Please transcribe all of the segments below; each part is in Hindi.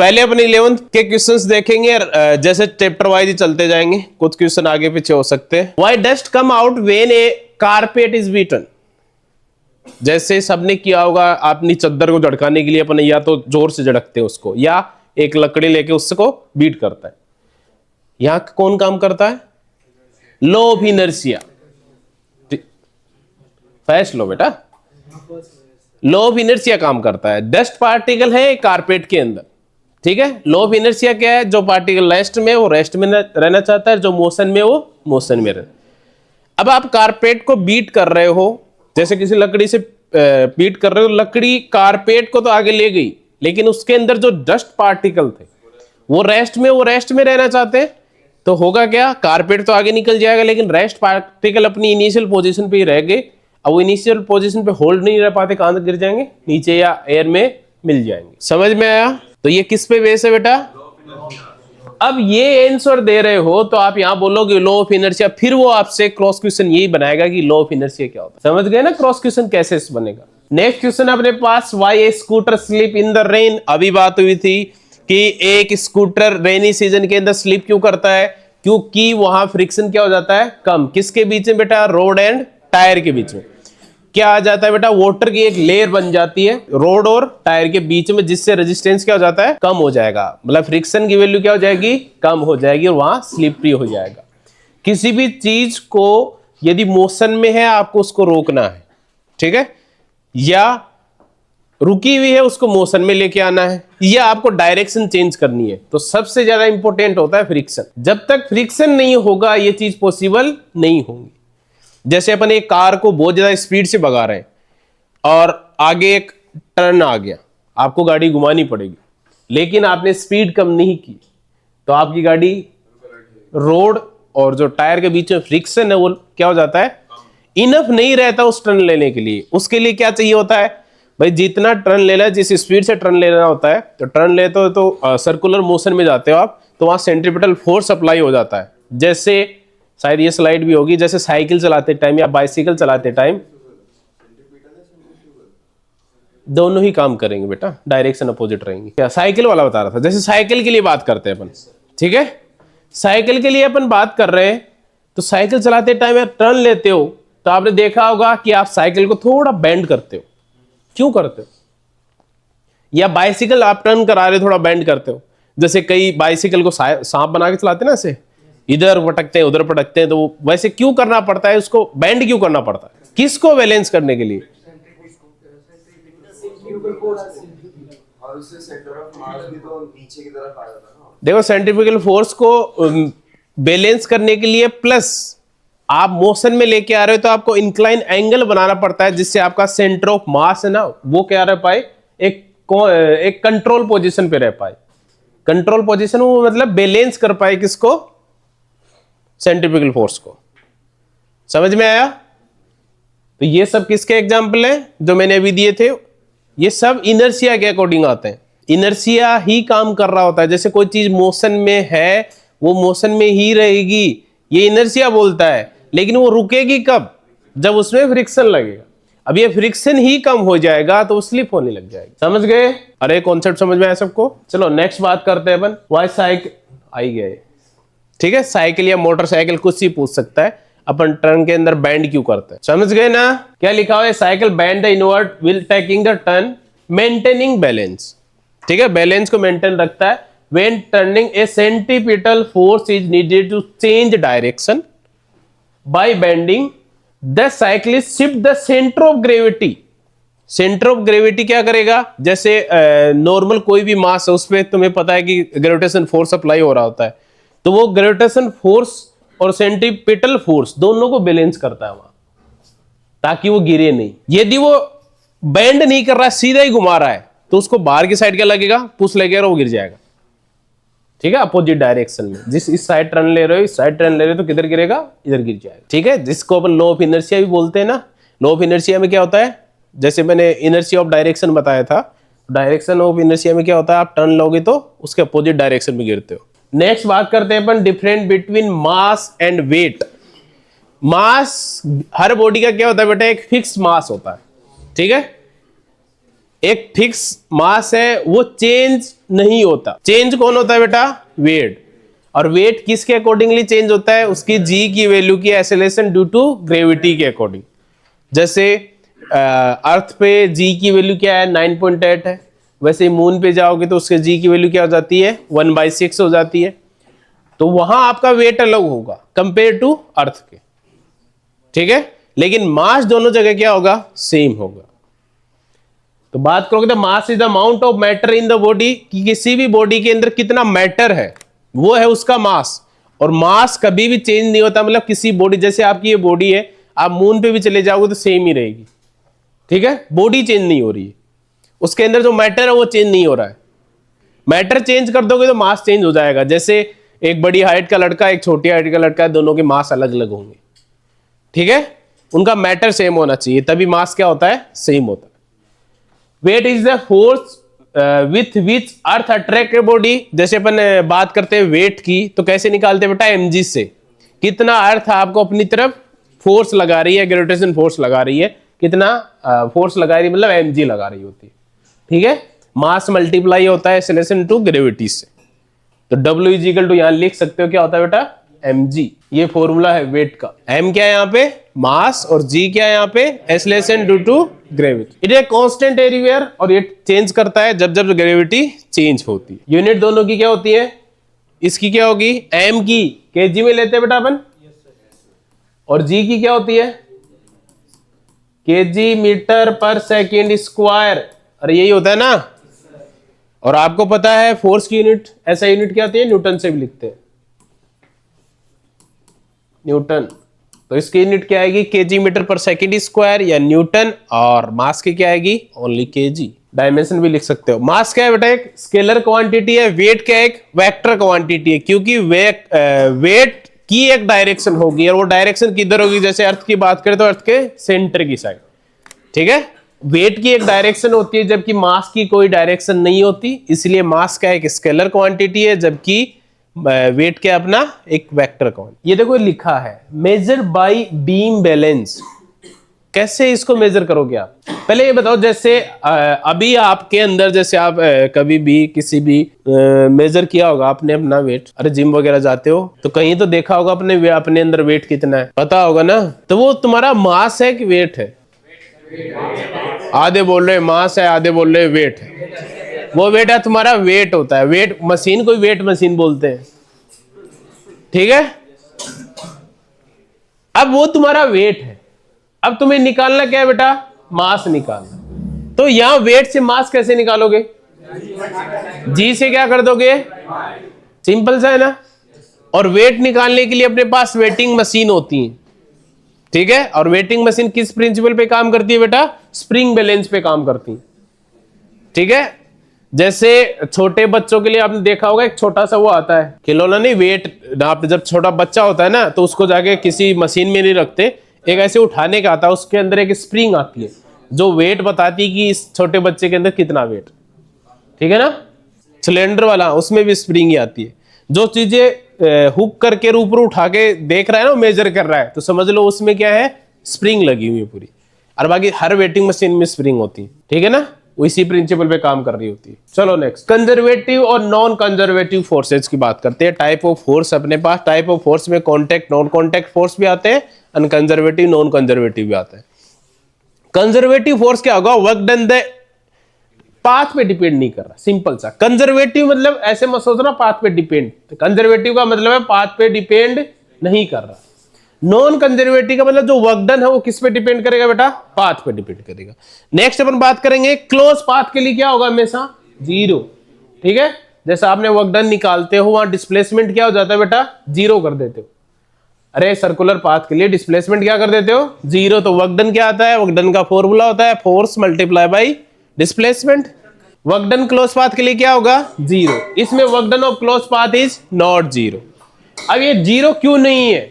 पहले अपने 11th के क्वेश्चंस देखेंगे, जैसे चैप्टर वाइज ही चलते जाएंगे, कुछ क्वेश्चन आगे पीछे हो सकते हैं। Why dust come out when A carpet is beaten. जैसे सबने किया होगा, अपनी चद्दर को झटकाने के लिए अपने या तो जोर से झटकते हैं उसको, या एक लकड़ी लेके उसको बीट करता है। यहां कौन काम करता है? Law of inertia. फैस्ट लो बेटा, लॉ ऑफ इनर्शिया काम करता है। डस्ट पार्टिकल है कारपेट के अंदर, ठीक है। लॉ ऑफ इनर्शिया क्या है? जो पार्टिकल रेस्ट में वो रेस्ट में रहना चाहता है, जो मोशन में वो मोशन में रहना। अब आप कारपेट को बीट कर रहे हो, जैसे किसी लकड़ी से बीट कर रहे हो, लकड़ी कारपेट को तो आगे ले गई, लेकिन उसके अंदर जो डस्ट पार्टिकल थे वो रेस्ट में रहना चाहते हैं। तो होगा क्या? कारपेट तो आगे निकल जाएगा, लेकिन रेस्ट पार्टिकल अपनी इनिशियल पोजीशन पे ही रह गए। अब वो इनिशियल पोजीशन पे होल्ड नहीं रह पाते, कहां तक गिर जाएंगे? नीचे या एयर में मिल जाएंगे। समझ में आया? तो ये किस पे बेस है बेटा? अब ये आंसर दे रहे हो तो आप यहां बोलोगे लॉ ऑफ इनर्शिया, फिर वो आपसे क्रॉस क्वेश्चन यही बनाएगा कि लॉ ऑफ इनर्शिया क्या होता है। समझ गए ना क्रॉस क्वेश्चन कैसे बनेगा? नेक्स्ट क्वेश्चन अपने पास, why a scooter slip in the rain. अभी बात हुई थी कि एक स्कूटर रेनी सीजन के अंदर स्लिप क्यों करता है? क्योंकि वहां फ्रिक्शन क्या हो जाता है? कम। किसके बीच में बेटा? रोड एंड टायर के बीच में क्या आ जाता है बेटा? वाटर की एक लेयर बन जाती है रोड और टायर के बीच में, जिससे रेजिस्टेंस क्या हो जाता है? कम हो जाएगा। मतलब फ्रिक्शन की वैल्यू क्या हो जाएगी? कम हो जाएगी, और वहां स्लिपरी हो जाएगा। किसी भी चीज को यदि मोशन में है, आपको उसको रोकना है, ठीक है, या रुकी हुई है उसको मोशन में लेके आना है, या आपको डायरेक्शन चेंज करनी है, तो सबसे ज्यादा इंपॉर्टेंट होता है फ्रिक्शन। जब तक फ्रिक्शन नहीं होगा ये चीज पॉसिबल नहीं होगी। जैसे अपन एक कार को बहुत ज्यादा स्पीड से भगा रहे हैं और आगे एक टर्न आ गया, आपको गाड़ी घुमानी पड़ेगी, लेकिन आपने स्पीड कम नहीं की, तो आपकी गाड़ी रोड और जो टायर के बीच में फ्रिक्शन है वो क्या हो जाता है? इनफ नहीं रहता उस टर्न लेने के लिए। उसके लिए क्या चाहिए होता है भाई? जितना टर्न लेना है, जिस स्पीड से टर्न लेना होता है, तो टर्न लेते हो तो सर्कुलर मोशन में जाते हो आप, तो वहां सेंट्रीपिटल फोर्स अप्लाई हो जाता है। जैसे शायद ये स्लाइड भी होगी, जैसे साइकिल चलाते टाइम या बाइसिकल चलाते टाइम, दोनों ही काम करेंगे बेटा, डायरेक्शन अपोजिट रहेंगे। क्या साइकिल वाला बता रहा था? जैसे साइकिल के लिए बात करते हैं अपन, ठीक है, साइकिल के लिए अपन बात कर रहे हैं, तो साइकिल चलाते टाइम या टर्न लेते हो तो आपने देखा होगा कि आप साइकिल को थोड़ा बेंड करते हो। क्यों करते हो? या बाइसिकल आप टर्न करा रहे हो, थोड़ा बेंड करते हो। जैसे कई बाइसिकल को सांप बना के चलाते ना, ऐसे इधर पटकते हैं उधर पटकते हैं, तो वैसे क्यों करना पड़ता है? उसको बेंड क्यों करना पड़ता है? किसको बैलेंस करने के लिए? देखो, सेंट्रीफ्यूगल फोर्स को बैलेंस करने के लिए, प्लस आप मोशन में लेके आ रहे हो तो आपको इंक्लाइन एंगल बनाना पड़ता है, जिससे आपका सेंटर ऑफ मास है ना, वो क्या रह पाए? एक कंट्रोल पोजीशन पे रह पाए। कंट्रोल पोजीशन वो मतलब बैलेंस कर पाए किसको? सेंट्रीफ्यूगल फोर्स को। समझ में आया? तो ये सब किसके एग्जाम्पल हैं जो मैंने अभी दिए थे? ये सब इनर्शिया के अकॉर्डिंग आते हैं। इनर्शिया ही काम कर रहा होता है। जैसे कोई चीज मोशन में है, वो मोशन में ही रहेगी, ये इनर्शिया बोलता है, लेकिन वो रुकेगी कब? जब उसमें फ्रिक्शन लगेगा। अब ये फ्रिक्शन ही कम हो जाएगा तो स्लिप होने लग जाएगी। समझ गए? अरे कॉन्सेप्ट समझ में आया सबको? चलो नेक्स्ट बात करते हैं अपन। वाई साइकिल आई गए, ठीक है, साइकिल या मोटरसाइकिल कुछ ही पूछ सकता है, अपन टर्न के अंदर बैंड क्यों करते हैं। समझ गए ना? क्या लिखा हुआ है? Cycle bend the inward will taking the turn maintaining balance, ठीक है, बैलेंस को मेंटेन रखता है। When turning a centripetal force is needed to change direction by bending the cyclist shift the centre of gravity. Centre of gravity क्या करेगा? जैसे नॉर्मल कोई भी मास है, उसमें तुम्हें पता है कि ग्रेविटेशन फोर्स अप्लाई हो रहा होता है, तो वो ग्रेविटेशन फोर्स और सेंट्रीपिटल फोर्स दोनों को बैलेंस करता है वहां, ताकि वो गिरे नहीं। यदि वो बेंड नहीं कर रहा है, सीधा ही घुमा रहा है, तो उसको बाहर की साइड क्या लगेगा? पुश लगेगा, वो गिर जाएगा, ठीक है, अपोजिट डायरेक्शन में। जिस इस साइड टर्न ले रहे हो, इस साइड टर्न ले रहे हो, तो किधर गिरेगा? इधर गिर जाएगा, ठीक है, जिसको अपन लॉ ऑफ इनर्शिया भी बोलते हैं ना। लॉ ऑफ इनर्शिया में क्या होता है? जैसे मैंने इनर्शिया ऑफ डायरेक्शन बताया था, डायरेक्शन ऑफ इनर्शिया में क्या होता है? आप टर्न लोगे तो उसके अपोजिट डायरेक्शन में गिरते हो। नेक्स्ट बात करते हैं अपन difference between mass and weight. Mass, हर बॉडी का क्या होता है बेटा? एक फिक्स मास होता है, ठीक है। एक फिक्स मास है वो चेंज नहीं होता। चेंज कौन होता है बेटा? वेट। और वेट किसके अकॉर्डिंगली चेंज होता है? उसकी जी की वैल्यू की एक्सेलरेशन ड्यू टू ग्रेविटी के अकॉर्डिंग। जैसे अर्थ पे जी की वैल्यू क्या है? 9.8 है। वैसे मून पे जाओगे तो उसके जी की वैल्यू क्या हो जाती है? 1/6 हो जाती है। तो वहां आपका वेट अलग होगा कंपेयर टू अर्थ के, ठीक है। लेकिन मास दोनों जगह क्या होगा? सेम होगा। तो बात करोगे तो mass is the amount of matter in the body, कि किसी भी बॉडी के अंदर कितना मैटर है वो है उसका मास। और मास कभी भी चेंज नहीं होता। मतलब किसी बॉडी, जैसे आपकी ये बॉडी है, आप मून पे भी चले जाओगे तो सेम ही रहेगी, ठीक है। बॉडी चेंज नहीं हो रही है, उसके अंदर जो मैटर है वो चेंज नहीं हो रहा है। मैटर चेंज कर दोगे तो मास चेंज हो जाएगा। जैसे एक बड़ी हाइट का लड़का, एक छोटी हाइट का लड़का है, दोनों के मास अलग अलग होंगे, ठीक है। उनका मैटर सेम होना चाहिए, तभी मास क्या होता है? सेम होता है। Weight is the force with which earth attract a body. जैसे अपन बात करते हैं वेट की, तो कैसे निकालते हैं बेटा? mg से। कितना अर्थ आपको अपनी तरफ फोर्स लगा रही है, ग्रेविटेशन फोर्स लगा रही है, कितना फोर्स लगा रही है, मतलब mg लगा रही होती है, ठीक है। मास मल्टीप्लाई होता है एक्सेलरेशन टू ग्रेविटी से। तो W इज इक्वल टू यहां लिख सकते हो क्या होता है बेटा? mg। ये फॉर्मूला है वेट का। m क्या है यहाँ पे? मास। और g क्या है यहाँ पे? Acceleration due to gravity. It is constant everywhere, और ये चेंज करता है जब जब ग्रेविटी चेंज होती है। यूनिट दोनों की क्या होती है? इसकी क्या होगी? m की kg में लेते हैं बेटा अपन, और g की क्या होती है? kg मीटर पर सेकेंड स्क्वायर। अरे यही होता है ना। और आपको पता है फोर्स की यूनिट, ऐसा यूनिट क्या होती है? न्यूटन से भी लिखते हैं, न्यूटन। तो इसकी यूनिट क्या आएगी? केजी मीटर पर सेकेंड स्क्वायर या न्यूटन। और मास की क्या आएगी? Only KG. डायमेंशन भी लिख सकते हो। मास क्या है बेटा? एक स्केलर क्वांटिटी है। वेट क्या है? एक वेक्टर क्वांटिटी है, क्योंकि वेट की एक डायरेक्शन होगी, और वो डायरेक्शन किधर होगी? जैसे अर्थ की बात करें तो अर्थ के सेंटर की साइड, ठीक है। वेट की एक डायरेक्शन होती है, जबकि मास की कोई डायरेक्शन नहीं होती। इसलिए मास का एक स्केलर क्वांटिटी है, जबकि वेट क्या अपना एक वेक्टर क्वांटिटी। ये देखो लिखा है मेजर बाय बीम बैलेंस। कैसे इसको मेजर करोगे आप? पहले ये बताओ, जैसे अभी आपके अंदर, जैसे आप कभी भी किसी भी मेजर किया होगा आपने अपना वेट। अरे जिम वगैरह जाते हो तो कहीं तो देखा होगा अपने अंदर वेट कितना है, पता होगा ना। तो वो तुम्हारा मास है कि वेट है? आधे बोल रहे मास है, आधे बोल रहे वेट है। वो वेट है तुम्हारा, वेट होता है। वेट मशीन को वेट मशीन बोलते हैं, ठीक है। अब वो तुम्हारा वेट है। अब तुम्हें निकालना क्या है बेटा? मास निकालना। तो यहां वेट से मास कैसे निकालोगे? जी से क्या कर दोगे? सिंपल सा है ना। और वेट निकालने के लिए अपने पास वेटिंग मशीन होती है, ठीक है। और वेटिंग मशीन किस प्रिंसिपल पे काम करती है बेटा? स्प्रिंग बैलेंस पे काम करती है, ठीक है। जैसे छोटे बच्चों के लिए आपने देखा होगा एक छोटा सा वो आता है खिलौना, नहीं वेट। आप जब छोटा बच्चा होता है ना तो उसको जाके किसी मशीन में नहीं रखते, एक ऐसे उठाने का आता है, उसके अंदर एक स्प्रिंग आती है जो वेट बताती है कि इस छोटे बच्चे के अंदर कितना वेट, ठीक है ना। सिलेंडर वाला उसमें भी स्प्रिंग ही आती है। जो चीजें हुक करके ऊपर उठा के देख रहा है ना, मेजर कर रहा है, तो समझ लो उसमें क्या है? स्प्रिंग लगी हुई है पूरी। और बाकी हर वेटिंग मशीन में स्प्रिंग होती है, ठीक है ना। इसी प्रिंसिपल पे काम कर रही होती है। चलो नेक्स्ट, कंजर्वेटिव और नॉन कंजर्वेटिव फोर्सेज की बात करते हैं। टाइप ऑफ फोर्स अपने पास, टाइप ऑफ फोर्स में कॉन्टैक्ट, नॉन कॉन्टैक्ट फोर्स भी आते हैं, अनकंजर्वेटिव, नॉन कंजर्वेटिव भी आते हैं। कंजर्वेटिव फोर्स क्या होगा? वर्क डन द पाथ पे डिपेंड नहीं कर रहा, सिंपल सा। कंजर्वेटिव मतलब ऐसे मत सोचना पाथ पे डिपेंड, कंजर्वेटिव का मतलब है पाथ पे डिपेंड नहीं कर रहा। नॉन कंजर्वेटिव का मतलब जो वर्क डन है वो किस पे डिपेंड करेगा बेटा? पाथ पे डिपेंड करेगा। नेक्स्ट अपन बात करेंगे क्लोज पाथ के लिए क्या होगा? हमेशा जीरो, ठीक है। जैसे आपने वर्क डन निकालते हो, वहां डिस्प्लेसमेंट क्या हो जाता है बेटा? जीरो कर देते हो। अरे सर्कुलर पाथ के लिए डिस्प्लेसमेंट क्या कर देते हो? जीरो। तो वर्क डन क्या आता है? वर्क डन का फॉर्मूला होता है force multiply by displacement. Work done close path के लिए क्या होगा? जीरो। इसमें work done of close path is not zero. अब ये जीरो क्यों नहीं है?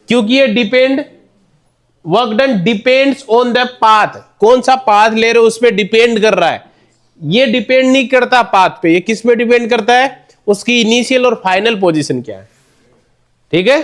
क्योंकि ये depend, work done depends on the path. कौन सा पाथ ले रहे हो उस पर डिपेंड कर रहा है। ये डिपेंड नहीं करता पाथ पे। ये किस पे डिपेंड करता है? उसकी इनिशियल और फाइनल पोजीशन क्या है, ठीक है।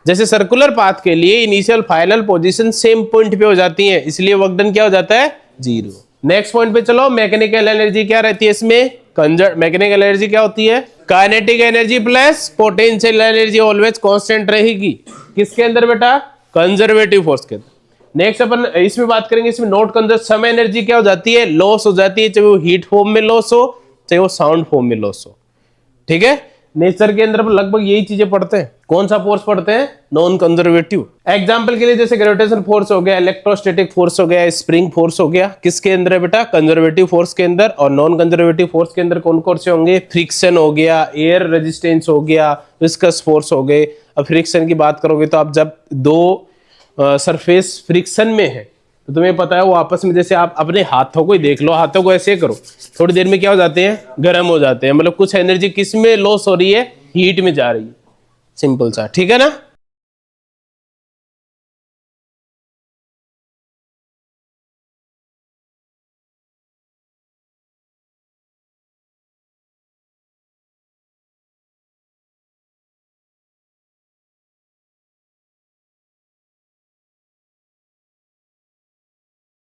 जैसे सर्कुलर पाथ के लिए initial final position same point पे हो जाती है, इसलिए वर्क डन क्या हो जाता है? जीरो। नेक्स्ट पॉइंट पे चलो, मैकेनिकल एनर्जी क्या रहती है इसमें, मैकेनिकल एनर्जी क्या होती है, kinetic energy plus potential energy always constant रहेगी, किसके अंदर बेटा, कंजर्वेटिव फोर्स के अंदर। नेक्स्ट अपन इसमें बात करेंगे, इसमें नोट कंजर्व, सम एनर्जी क्या हो जाती है, लॉस हो जाती है, चाहे वो हीट फॉर्म में लॉस हो, चाहे वो साउंड फॉर्म में लॉस हो। ठीक है, नेचर के अंदर लगभग यही चीजें पढ़ते हैं। कौन सा फोर्स पढ़ते हैं, नॉन कंजर्वेटिव। एग्जांपल के लिए जैसे ग्रेविटेशन फोर्स हो गया, इलेक्ट्रोस्टैटिक फोर्स हो गया, स्प्रिंग फोर्स हो गया, किसके अंदर है बेटा, कंजर्वेटिव फोर्स के अंदर। और नॉन कंजर्वेटिव फोर्स के अंदर कौन कौन से होंगे, फ्रिक्शन हो गया, एयर रेजिस्टेंस हो गया, विस्कस फोर्स हो गए। अब फ्रिक्शन की बात करोगे तो आप जब दो सरफेस फ्रिक्शन में है तो तुम्हें पता है वो आपस में, जैसे आप अपने हाथों को ही देख लो, हाथों को ऐसे करो, थोड़ी देर में क्या हो जाते हैं, गर्म हो जाते हैं। मतलब कुछ एनर्जी किस में लॉस हो रही है, हीट में जा रही है, सिंपल सा। ठीक है ना।